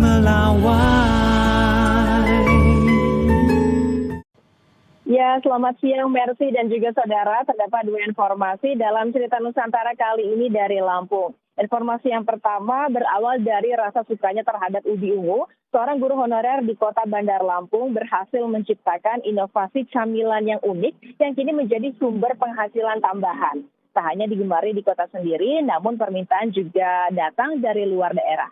melawai. Ya, selamat siang Mercy dan juga saudara. Terdapat dua informasi dalam cerita Nusantara kali ini dari Lampung. Informasi yang pertama berawal dari rasa sukanya terhadap ubi ungu. Seorang guru honorer di kota Bandar Lampung berhasil menciptakan inovasi camilan yang unik yang kini menjadi sumber penghasilan tambahan. Tak hanya digemari di kota sendiri, namun permintaan juga datang dari luar daerah.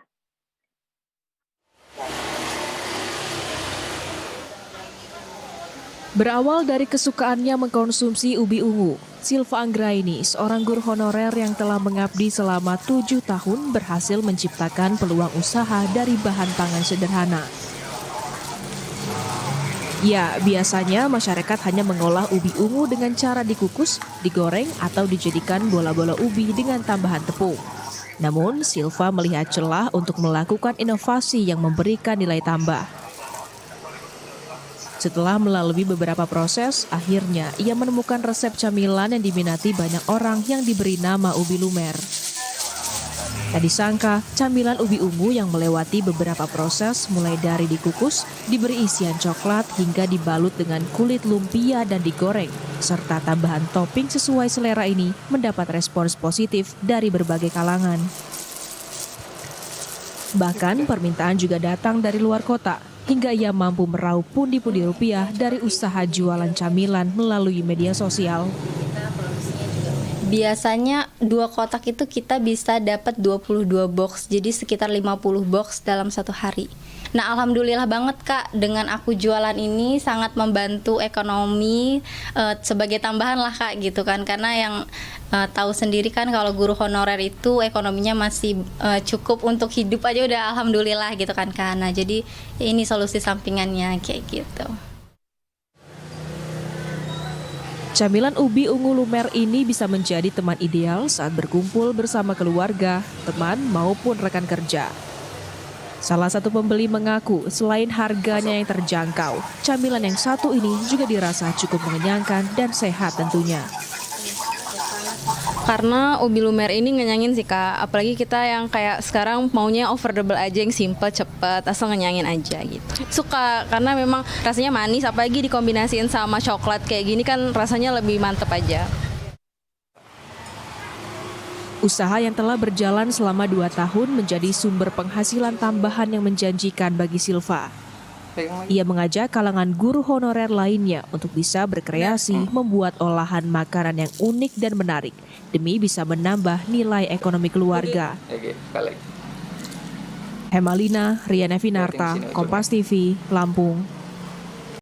Berawal dari kesukaannya mengkonsumsi ubi ungu, Silva Anggraini, seorang guru honorer yang telah mengabdi selama 7 tahun, berhasil menciptakan peluang usaha dari bahan pangan sederhana. Ya, biasanya masyarakat hanya mengolah ubi ungu dengan cara dikukus, digoreng, atau dijadikan bola-bola ubi dengan tambahan tepung. Namun, Silva melihat celah untuk melakukan inovasi yang memberikan nilai tambah. Setelah melalui beberapa proses, akhirnya ia menemukan resep camilan yang diminati banyak orang yang diberi nama ubi lumer. Tak disangka, camilan ubi ungu yang melewati beberapa proses mulai dari dikukus, diberi isian coklat hingga dibalut dengan kulit lumpia dan digoreng, serta tambahan topping sesuai selera ini mendapat respons positif dari berbagai kalangan. Bahkan permintaan juga datang dari luar kota, hingga ia mampu meraup pundi-pundi rupiah dari usaha jualan camilan melalui media sosial. Biasanya 2 kotak itu kita bisa dapat 22 box, jadi sekitar 50 box dalam satu hari. Nah, alhamdulillah banget Kak, dengan aku jualan ini sangat membantu ekonomi sebagai tambahan lah Kak gitu kan. Karena yang tahu sendiri kan kalau guru honorer itu ekonominya masih cukup untuk hidup aja udah alhamdulillah gitu kan Kak. Nah, jadi ini solusi sampingannya kayak gitu. Camilan ubi ungu lumer ini bisa menjadi teman ideal saat berkumpul bersama keluarga, teman maupun rekan kerja. Salah satu pembeli mengaku selain harganya yang terjangkau, camilan yang satu ini juga dirasa cukup mengenyangkan dan sehat tentunya. Karena ubi lumer ini ngenyangin sih Kak, apalagi kita yang kayak sekarang maunya affordable aja, yang simple, cepet, asal ngenyangin aja gitu. Suka karena memang rasanya manis, apalagi dikombinasiin sama coklat kayak gini kan rasanya lebih mantep aja. Usaha yang telah berjalan selama 2 tahun menjadi sumber penghasilan tambahan yang menjanjikan bagi Silva. Ia mengajak kalangan guru honorer lainnya untuk bisa berkreasi membuat olahan makanan yang unik dan menarik demi bisa menambah nilai ekonomi keluarga. Hemalina, Riana Finarta, Kompas TV, Lampung.